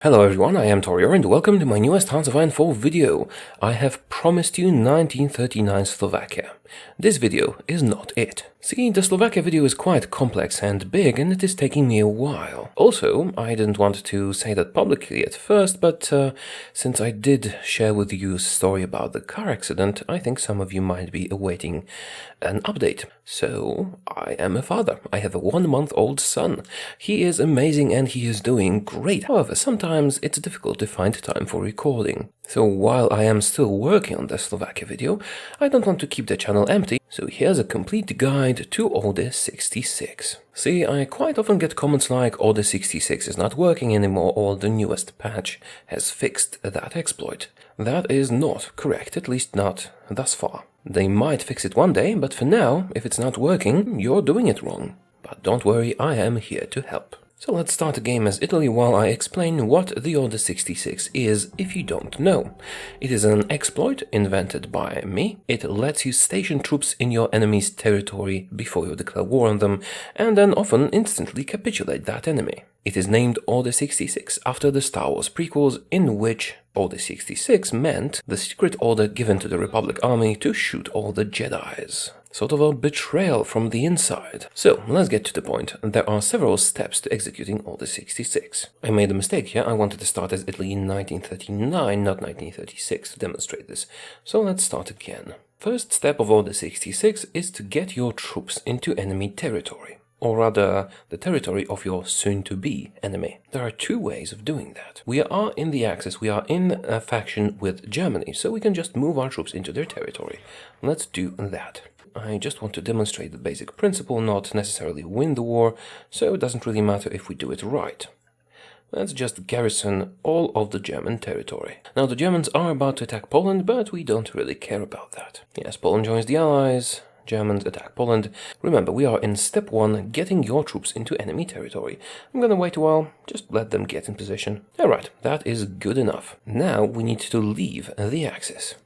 Hello everyone, I am Taureor and welcome to my newest Hearts of Iron 4 video. I have promised you 1939 Slovakia. This video is not it. See, the Slovakia video is quite complex and big and it is taking me a while. Also, I didn't want to say that publicly at first, but since I did share with you a story about the car accident, I think some of you might be awaiting an update. So, I am a father. I have a 1-month-old son. He is amazing and he is doing great. However, sometimes it's difficult to find time for recording. So while I am still working on the Slovakia video, I don't want to keep the channel empty, so here's a complete guide to Order 66. See, I quite often get comments like Order 66 is not working anymore or the newest patch has fixed that exploit. That is not correct, at least not thus far. They might fix it one day, but for now, if it's not working, you're doing it wrong. But don't worry, I am here to help. So let's start the game as Italy while I explain what the Order 66 is if you don't know. It is an exploit invented by me. It lets you station troops in your enemy's territory before you declare war on them, and then often instantly capitulate that enemy. It is named Order 66 after the Star Wars prequels, in which Order 66 meant the secret order given to the Republic Army to shoot all the Jedis. Sort of a betrayal from the inside. So, let's get to the point. There are several steps to executing Order 66. I made a mistake here. I wanted to start as Italy in 1939, not 1936, to demonstrate this. So let's start again. First step of Order 66 is to get your troops into enemy territory. Or rather, the territory of your soon-to-be enemy. There are two ways of doing that. We are in the Axis, we are in a faction with Germany, so we can just move our troops into their territory. Let's do that. I just want to demonstrate the basic principle, not necessarily win the war, so it doesn't really matter if we do it right. Let's just garrison all of the German territory. Now the Germans are about to attack Poland, but we don't really care about that. Yes, Poland joins the Allies. Germans attack Poland. Remember, we are in step 1, getting your troops into enemy territory. I'm gonna wait a while, just let them get in position. Alright, that is good enough. Now we need to leave the Axis.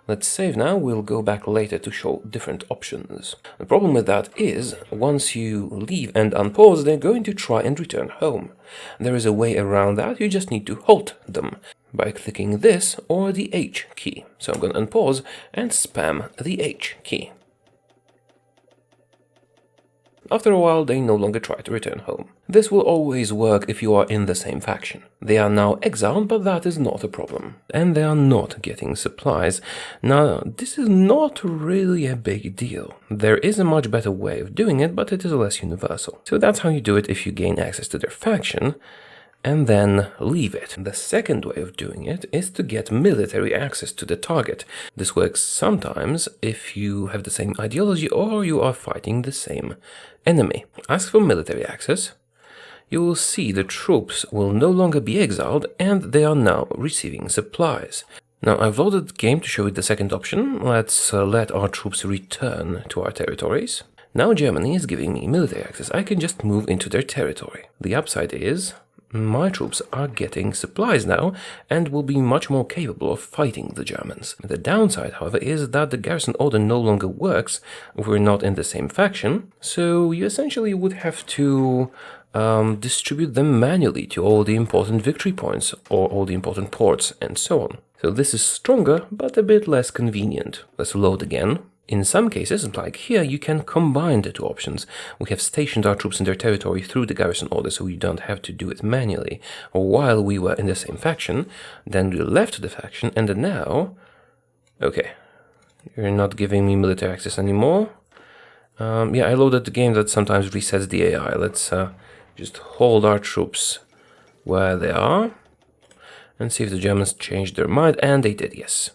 Let's save now, we'll go back later to show different options. The problem with that is, once you leave and unpause, they're going to try and return home. There is a way around that, you just need to halt them by clicking this or the H key. So I'm going to unpause and spam the H key. After a while, they no longer try to return home. This will always work if you are in the same faction. They are now exiled, but that is not a problem. And they are not getting supplies. Now, this is not really a big deal. There is a much better way of doing it, but it is less universal. So that's how you do it if you gain access to their faction, and then leave it. The second way of doing it is to get military access to the target. This works sometimes if you have the same ideology or you are fighting the same enemy. Ask for military access. You will see the troops will no longer be exiled and they are now receiving supplies. Now I've loaded the game to show you the second option. Let's let our troops return to our territories. Now Germany is giving me military access. I can just move into their territory. The upside is my troops are getting supplies now and will be much more capable of fighting the Germans. The downside, however, is that the garrison order no longer works if we're not in the same faction, so you essentially would have to distribute them manually to all the important victory points or all the important ports and so on. So this is stronger, but a bit less convenient. Let's load again. In some cases, like here, you can combine the two options. We have stationed our troops in their territory through the garrison order, so you don't have to do it manually. Or while we were in the same faction, then we left the faction, and then now... Okay, you're not giving me military access anymore. Yeah, I loaded the game that sometimes resets the AI. Let's just hold our troops where they are, and see if the Germans changed their mind, and they did, yes.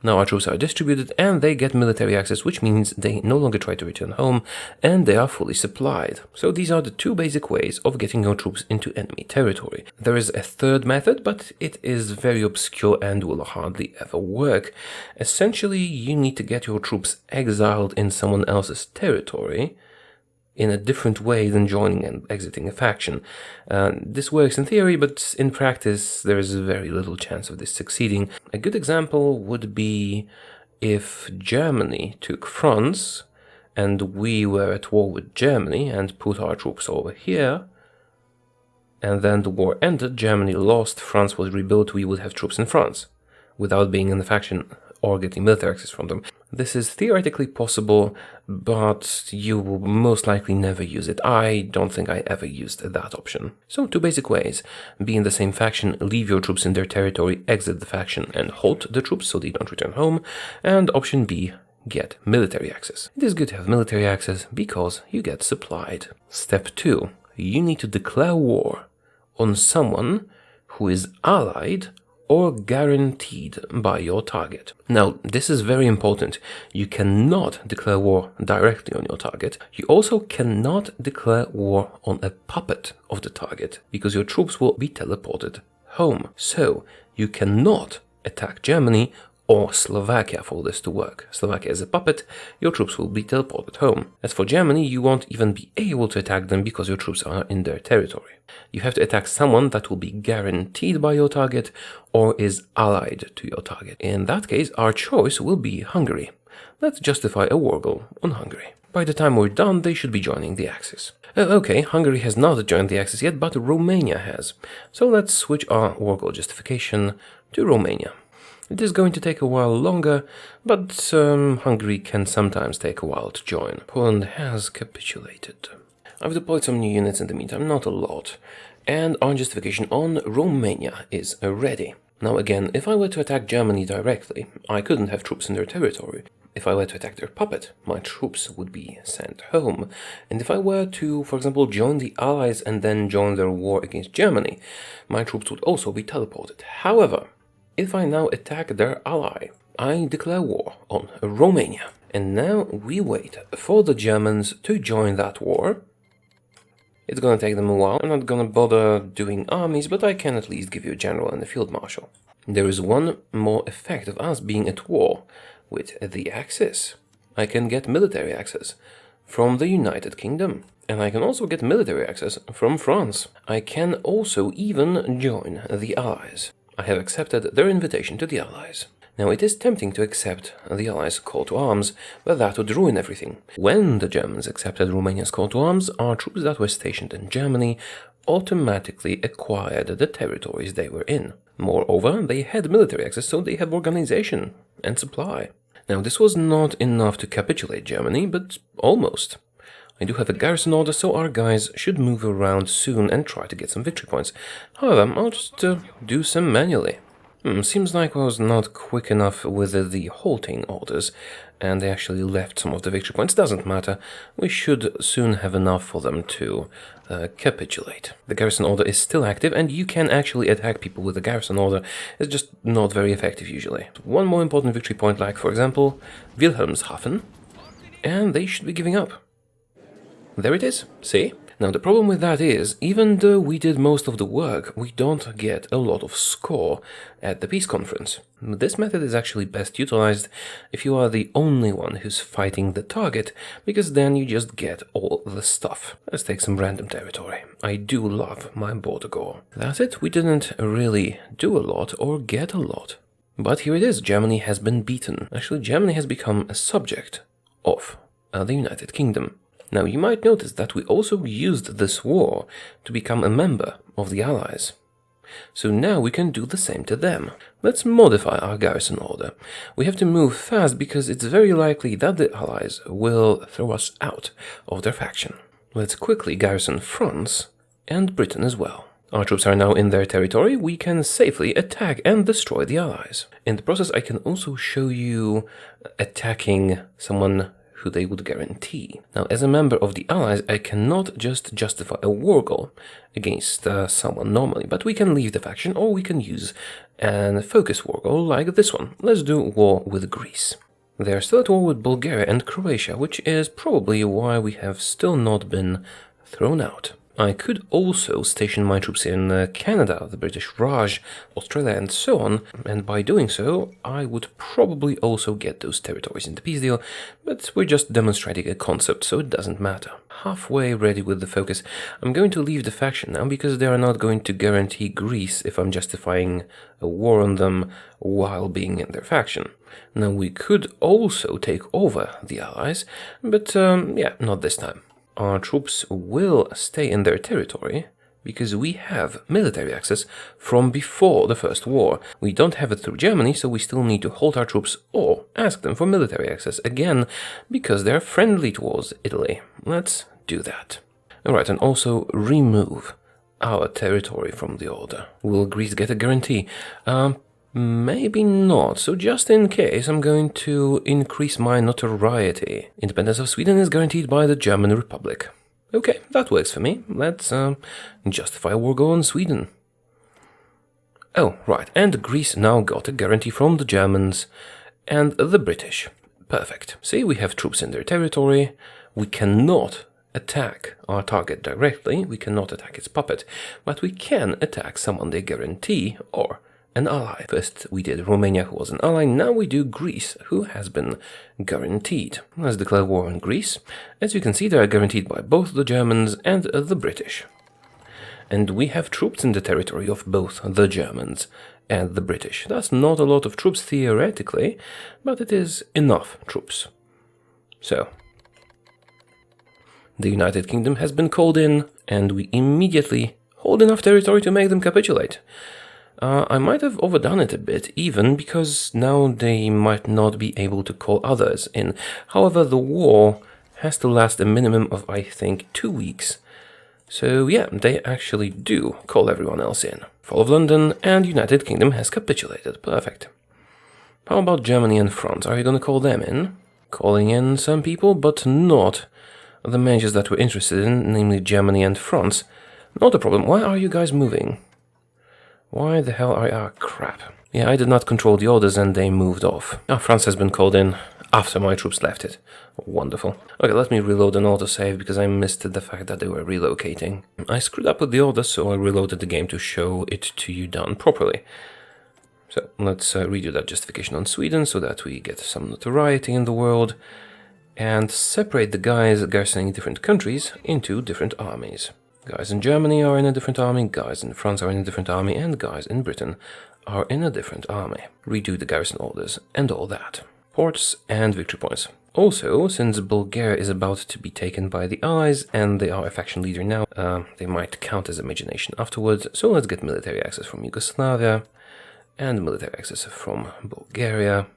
Now our troops are distributed and they get military access, which means they no longer try to return home and they are fully supplied. So these are the two basic ways of getting your troops into enemy territory. There is a third method, but it is very obscure and will hardly ever work. Essentially, you need to get your troops exiled in someone else's territory in a different way than joining and exiting a faction. This works in theory, but in practice there is very little chance of this succeeding. A good example would be if Germany took France and we were at war with Germany and put our troops over here, and then the war ended, Germany lost, France was rebuilt, we would have troops in France without being in the faction or getting military access from them. This is theoretically possible, but you will most likely never use it. I don't think I ever used that option. So, two basic ways. Be in the same faction, leave your troops in their territory, exit the faction, and halt the troops so they don't return home. And option B, get military access. It is good to have military access because you get supplied. Step 2. You need to declare war on someone who is allied or guaranteed by your target. Now, this is very important. You cannot declare war directly on your target. You also cannot declare war on a puppet of the target, because your troops will be teleported home. So, you cannot attack Germany or Slovakia for this to work. Slovakia is a puppet, your troops will be teleported home. As for Germany, you won't even be able to attack them because your troops are in their territory. You have to attack someone that will be guaranteed by your target or is allied to your target. In that case, our choice will be Hungary. Let's justify a war goal on Hungary. By the time we're done, they should be joining the Axis. Okay, Hungary has not joined the Axis yet, but Romania has. So let's switch our war goal justification to Romania. It is going to take a while longer, but Hungary can sometimes take a while to join. Poland has capitulated. I've deployed some new units in the meantime, not a lot, and our justification on Romania is ready. Now again, if I were to attack Germany directly, I couldn't have troops in their territory. If I were to attack their puppet, my troops would be sent home. And if I were to, for example, join the Allies and then join their war against Germany, my troops would also be teleported. However, if I now attack their ally, I declare war on Romania. And now we wait for the Germans to join that war. It's gonna take them a while. I'm not gonna bother doing armies, but I can at least give you a general and a field marshal. There is one more effect of us being at war with the Axis. I can get military access from the United Kingdom. And I can also get military access from France. I can also even join the Allies. I have accepted their invitation to the Allies. Now, it is tempting to accept the Allies' call to arms, but that would ruin everything. When the Germans accepted Romania's call to arms, our troops that were stationed in Germany automatically acquired the territories they were in. Moreover, they had military access, so they have organization and supply. Now, this was not enough to capitulate Germany, but almost. I do have a garrison order, so our guys should move around soon and try to get some victory points. However, I'll just do some manually. Seems like I was not quick enough with the halting orders, and they actually left some of the victory points. Doesn't matter, we should soon have enough for them to capitulate. The garrison order is still active, and you can actually attack people with the garrison order. It's just not very effective usually. One more important victory point, like for example, Wilhelmshaven, and they should be giving up. There it is, see? Now the problem with that is, even though we did most of the work, we don't get a lot of score at the peace conference. This method is actually best utilized if you are the only one who's fighting the target, because then you just get all the stuff. Let's take some random territory. I do love my border gore. That's it, we didn't really do a lot or get a lot. But here it is, Germany has been beaten. Actually, Germany has become a subject of the United Kingdom. Now, you might notice that we also used this war to become a member of the Allies. So now we can do the same to them. Let's modify our garrison order. We have to move fast because it's very likely that the Allies will throw us out of their faction. Let's quickly garrison France and Britain as well. Our troops are now in their territory. We can safely attack and destroy the Allies. In the process, I can also show you attacking someone who they would guarantee. Now, as a member of the Allies, I cannot just justify a war goal against someone normally, but we can leave the faction, or we can use a focus war goal like this one. Let's do war with Greece. They are still at war with Bulgaria and Croatia, which is probably why we have still not been thrown out. I could also station my troops in Canada, the British Raj, Australia and so on, and by doing so, I would probably also get those territories in the peace deal, but we're just demonstrating a concept, so it doesn't matter. Halfway ready with the focus. I'm going to leave the faction now, because they are not going to guarantee Greece if I'm justifying a war on them while being in their faction. Now, we could also take over the Allies, but yeah, not this time. Our troops will stay in their territory, because we have military access from before the First War. We don't have it through Germany, so we still need to halt our troops or ask them for military access again, because they're friendly towards Italy. Let's do that. Alright, and also remove our territory from the order. Will Greece get a guarantee? Maybe not. So just in case, I'm going to increase my notoriety. Independence of Sweden is guaranteed by the German Republic. Okay, that works for me. Let's justify a war goal on Sweden. Oh, right, and Greece now got a guarantee from the Germans and the British. Perfect. See, we have troops in their territory. We cannot attack our target directly. We cannot attack its puppet, but we can attack someone they guarantee or an ally. First we did Romania, who was an ally. Now we do Greece, who has been guaranteed. Let's declare war on Greece. As you can see, they are guaranteed by both the Germans and the British. And we have troops in the territory of both the Germans and the British. That's not a lot of troops theoretically, but it is enough troops. So, the United Kingdom has been called in, and we immediately hold enough territory to make them capitulate. I might have overdone it a bit, even, because now they might not be able to call others in. However, the war has to last a minimum of, I think, 2 weeks. So yeah, they actually do call everyone else in. Fall of London and United Kingdom has capitulated. Perfect. How about Germany and France? Are you going to call them in? Calling in some people, but not the majors that we're interested in, namely Germany and France. Not a problem. Why are you guys moving? Why the hell are you... Ah, crap. Yeah, I did not control the orders and they moved off. Ah, France has been called in after my troops left it. Wonderful. Okay, let me reload an autosave because I missed the fact that they were relocating. I screwed up with the orders, so I reloaded the game to show it to you done properly. So let's redo that justification on Sweden so that we get some notoriety in the world and separate the guys garrisoning different countries into different armies. Guys in Germany are in a different army, guys in France are in a different army, and guys in Britain are in a different army. Redo the garrison orders and all that. Ports and victory points. Also, since Bulgaria is about to be taken by the Allies and they are a faction leader now, they might count as a major nation afterwards, so let's get military access from Yugoslavia and military access from Bulgaria,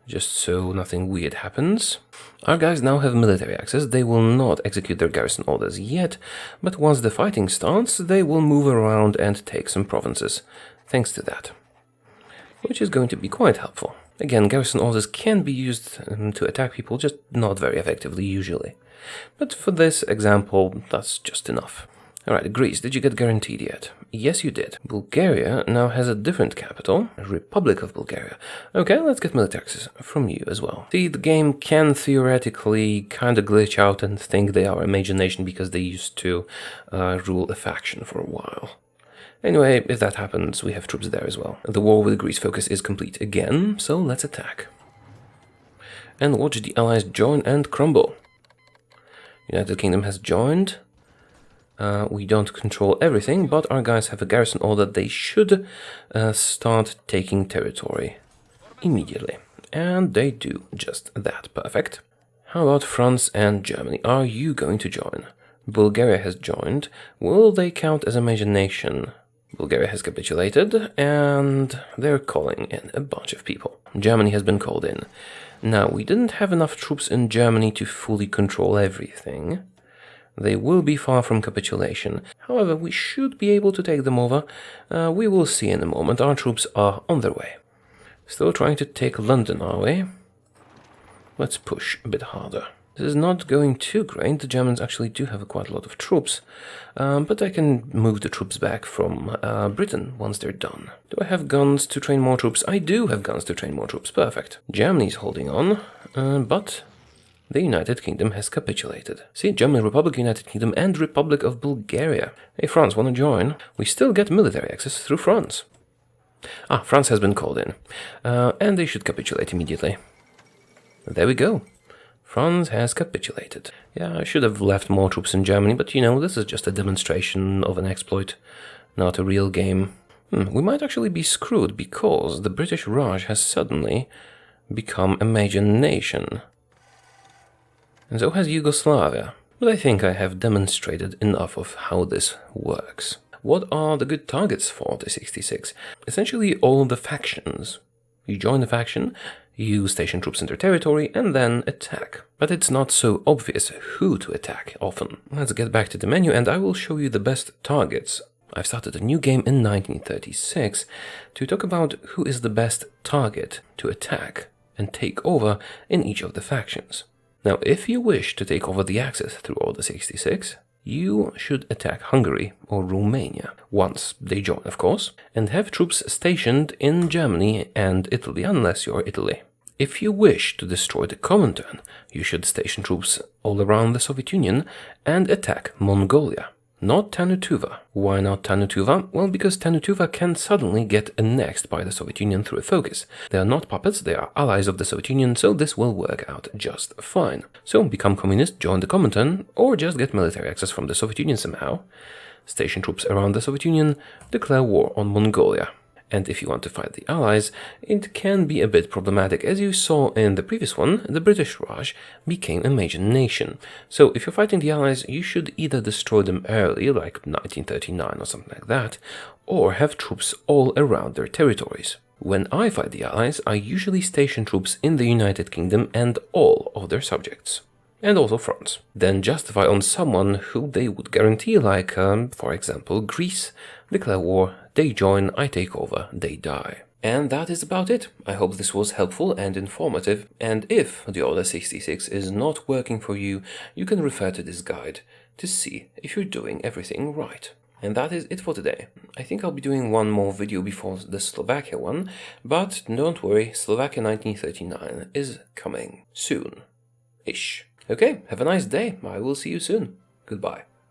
just so nothing weird happens. Our guys now have military access. They will not execute their garrison orders yet, but once the fighting starts, they will move around and take some provinces, thanks to that, which is going to be quite helpful. Again, garrison orders can be used to attack people, just not very effectively usually. But for this example, that's just enough. Alright, Greece, did you get guaranteed yet? Yes, you did. Bulgaria now has a different capital, Republic of Bulgaria. Okay, let's get military access from you as well. See, the game can theoretically kind of glitch out and think they are a major nation because they used to rule a faction for a while. Anyway, if that happens, we have troops there as well. The war with Greece focus is complete again, so let's attack. And watch the allies join and crumble. United Kingdom has joined. We don't control everything, but our guys have a garrison order. They should start taking territory immediately. And they do just that. Perfect. How about France and Germany? Are you going to join? Bulgaria has joined. Will they count as a major nation? Bulgaria has capitulated, and they're calling in a bunch of people. Germany has been called in. Now, we didn't have enough troops in Germany to fully control everything. They will be far from capitulation. However, we should be able to take them over. We will see in a moment. Our troops are on their way. Still trying to take London, are we? Let's push a bit harder. This is not going too great. The Germans actually do have quite a lot of troops. But I can move the troops back from Britain once they're done. Do I have guns to train more troops? I do have guns to train more troops. Perfect. Germany's holding on, but the United Kingdom has capitulated. See, German Republic, United Kingdom, and Republic of Bulgaria. Hey, France, wanna join? We still get military access through France. Ah, France has been called in. And they should capitulate immediately. There we go. France has capitulated. Yeah, I should have left more troops in Germany, but you know, this is just a demonstration of an exploit, not a real game. We might actually be screwed because the British Raj has suddenly become a major nation. And so has Yugoslavia. but I think I have demonstrated enough of how this works. What are the good targets for the 66? Essentially all the factions. You join a faction, you station troops in their territory, and then attack. But it's not so obvious who to attack often. Let's get back to the menu and I will show you the best targets. I've started a new game in 1936 to talk about who is the best target to attack and take over in each of the factions. Now, if you wish to take over the Axis through Order 66, you should attack Hungary or Romania, once they join of course, and have troops stationed in Germany and Italy, unless you're Italy. If you wish to destroy the Comintern, you should station troops all around the Soviet Union and attack Mongolia. Not Tanutuva. Why not Tanutuva? Well, because Tanutuva can suddenly get annexed by the Soviet Union through a focus. They are not puppets, they are allies of the Soviet Union, so this will work out just fine. So become communist, join the Comintern, or just get military access from the Soviet Union somehow, station troops around the Soviet Union, declare war on Mongolia. And if you want to fight the Allies, it can be a bit problematic. As you saw in the previous one, the British Raj became a major nation. So if you're fighting the Allies, you should either destroy them early, like 1939 or something like that, or have troops all around their territories. When I fight the Allies, I usually station troops in the United Kingdom and all of their subjects. And also France. Then justify on someone who they would guarantee, like, for example, Greece, declare war, they join, I take over, they die. And that is about it. I hope this was helpful and informative, and if the Order 66 is not working for you, you can refer to this guide to see if you're doing everything right. And that is it for today. I think I'll be doing one more video before the Slovakia one, but don't worry, Slovakia 1939 is coming soon-ish. Okay, have a nice day. I will see you soon. Goodbye.